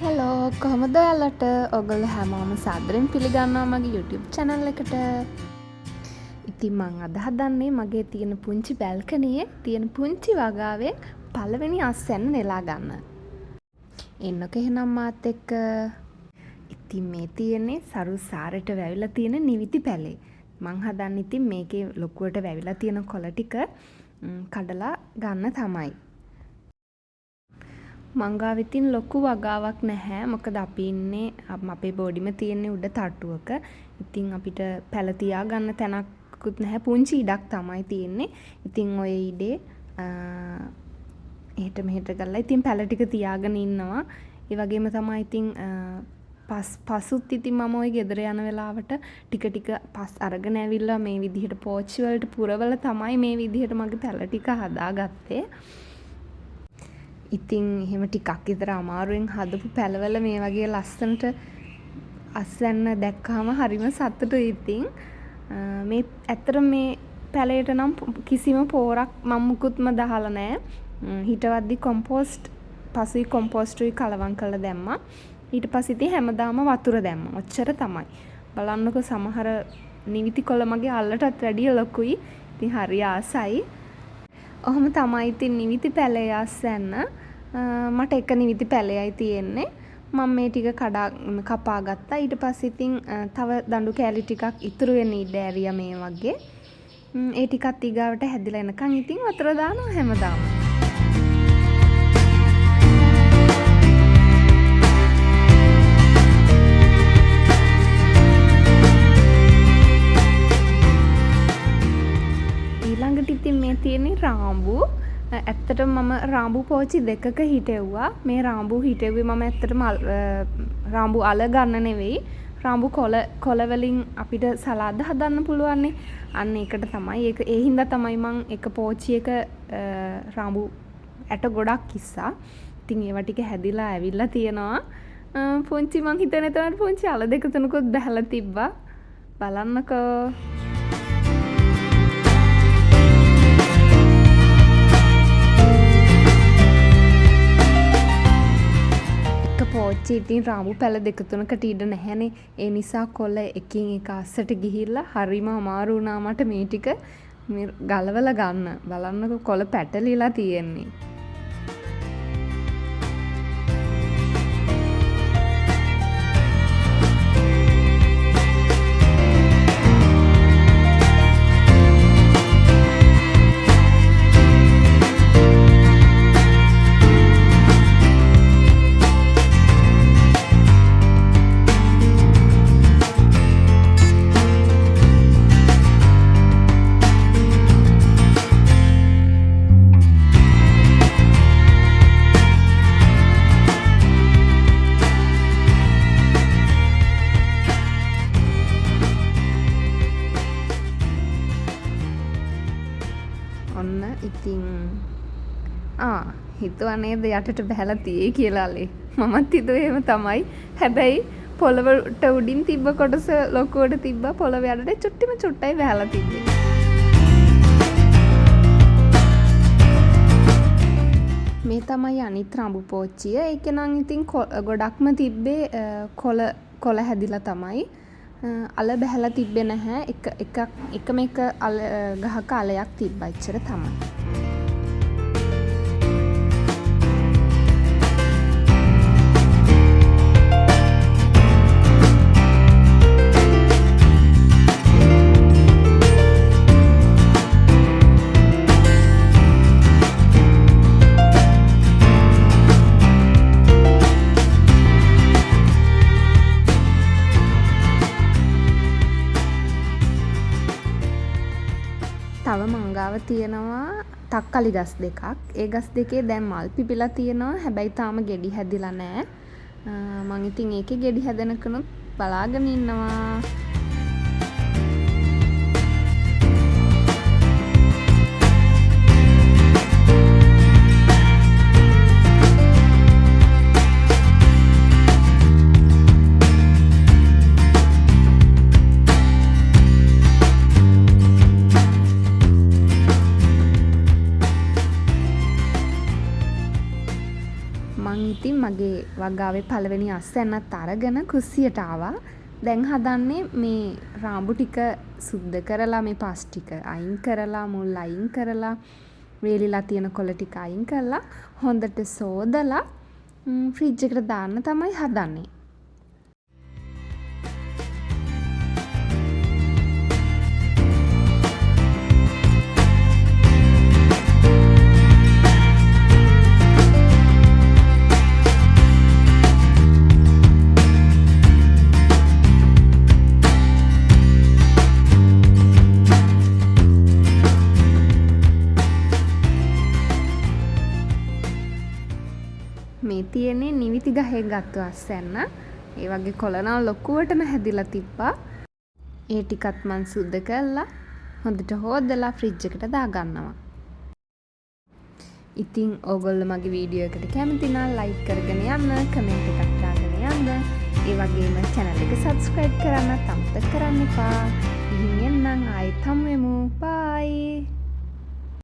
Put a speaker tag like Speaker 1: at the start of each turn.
Speaker 1: Hello කොහොමද ඔයාලට ඔගොල්ලෝ හැමෝම සාදරයෙන් පිළිගන්නවා මගේ YouTube channel එකට. ඉතින් මං අද හදන්නේ මගේ තියෙන පුංචි බැල්කනියේ තියෙන පුංචි වගාවෙන් පළවෙනි අස්වැන්න නෙලා ගන්න. එන්නකෝ එහෙනම් මාත් එක්ක. ඉතින් මේ තියෙන්නේ සරු සාරයට වැවිලා තියෙන නිවිති පැලේ. මං හදන්නේ ඉතින් මේකේ ලොකුවට වැවිලා තියෙන කොළ ටික කඩලා ගන්න තමයි. මං ගාව ඉතින් ලොකු වගාවක් නැහැ. මොකද අපි ඉන්නේ අපේ බෝඩිම තියෙන්නේ උඩ තට්ටුවක. ඉතින් අපිට පැල තියාගන්න තැනකුත් නැහැ. පුංචි ඉඩක් තමයි තියෙන්නේ. ඉතින් ඔය ඉඩේ එහෙට මෙහෙට කරලා ඉතින් පැල ටික තියාගෙන ඉන්නවා. ඒ වගේම තමයි ඉතින් පසුත් ඉතින් මම ওই ගෙදර යන වෙලාවට ටික ටික පස් අරගෙන ඇවිල්ලා මේ විදිහට පෝච්චි වලට පුරවල තමයි මේ විදිහට මගේ පැල ටික හදාගත්තේ. ඉතින් එහෙම ටිකක් විතර අමාරුවෙන් හදපු පැලවල මේ වගේ ලස්සනට අස්වැන්න දැක්කහම හරිම සතුටුයි ඉතින්. මේ ඇත්තට මේ පැලයට නම් කිසිම පෝරක් මම මුකුත්ම දාලා නැහැ. හිටවද්දි කොම්පෝස්ට් පසුයි කොම්පෝස්ට්ුයි කලවම් කරලා දැම්මා. ඊට පස්සේ ඉතින් හැමදාම වතුර දැම්මා. ඔච්චර තමයි. බලන්නකෝ සමහර නිවිති කොළ මගේ අල්ලටත් වැඩිය ලොකුයි. ඉතින් හරි ආසයි. ඔහොම තමයි ඉතින් නිවිති පැලේ අස්වැන්න. මට එක නිවිති පැලයයි තියෙන්නේ. මම මේ ටික කපා ගත්තා. ඊට පස්සේ ඉතින් තව දඬු කෑලි ටිකක් ඉතුරු වෙන ඉඩ ඇරියා මේ වගේ. ඒ ටිකත් ඊගාවට හැදිලා එනකන් ඉතින් වතුර දානවා හැමදාම. ඊළඟට ඉතින් මේ තියෙන්නේ රාඹු. ඇත්තටම මම රාඹු පෝච්චි දෙකක හිටෙව්වා. මේ රාඹු හිටෙව්වේ මම ඇත්තටම රාඹු අල ගන්න නෙවෙයි. රාඹු කොළ වලින් අපිට සලාද හදන්න පුළුවන්නේ. අන්න ඒකට තමයි. ඒ හින්දා තමයි මම එක පෝච්චියක රාඹු ඇට ගොඩක් කිස්සා. ඉතින් ඒවා ටික හැදිලා ඇවිල්ලා තියෙනවා. පුංචි මං හිතන්නේ තමයි පුංචි අල දෙක තුනකුත් බැහැලා තිබ්බා. බලන්නකෝ. පෝච්චි ඉතින් රාඹු පැල දෙක තුනකට ඉඩ නැහැනේ. ඒ නිසා කොළ එකින් එක අස්සට ගිහිල්ලා හරිම අමාරු වුණා මට මේ ටික ගලවලා ගන්න. බලන්නකෝ කොළ පැටලිලා තියෙන්නේ. ඔන්න ඉතින් හිතුවා නේද යටට බහැලා තියෙයි කියලාලේ. මමත් හිතුවේ එහෙම තමයි. හැබැයි පොළවට උඩින් තිබ්බ කොටස ලොකුවට තිබ්බා. පොළව යටට චුට්ටයි බහැලා තිබ්බේ. මේ තමයි අනිත් රාඹු පෝච්චිය. ඒක නම් ඉතින් ගොඩක්ම තිබ්බේ කොළ හැදිලා තමයි. අල බැහැලා තිබ්බේ නැහැ. එකම එක ගහක අලයක් තිබ්බා. එච්චර තමයි. තව මංගාව තියෙනවා තක්කලි ගස් දෙකක්. ඒ ගස් දෙකේ දැන් මල් පිපිලා තියෙනවා. හැබැයි තාම ගෙඩි හැදිලා නැහැ. මං ඉතින් ඒකේ ගෙඩි හැදෙනකනුත් බලාගෙන ඉන්නවා. මං ඉතින් මගේ වගාවේ පළවෙනි අස්වැන්නත් අරගෙන කුස්සියට ආවා. දැන් හදන්නේ මේ රාඹු ටික සුද්ධ කරලා මේ පස් ටික අයින් කරලා මුල් අයින් කරලා වේලිලා තියෙන කොළ ටික අයින් කරලා හොඳට සෝදලා ෆ්‍රිජ් එකට දාන්න තමයි හදන්නේ. මේ තියෙන්නේ නිවිති ගහේ ගත්තු අස්වැන්න. ඒ වගේ කොළනවා ලොකුවටම හැදිලා තිබ්බා. ඒ ටිකත් මං සුද්ධ කරලා හොඳට හොදලා ෆ්‍රිජ් එකට දාගන්නවා. ඉතින් ඕගොල්ලෝ මගේ වීඩියෝ එකට කැමති නම් ලයික් කරගෙන යන්න, කමෙන්ට් එකක් දාගෙන යන්න. ඒ වගේම channel එක subscribe කරන්න අමතක කරන්න එපා. ඉතින් එන්නම් ආයෙත්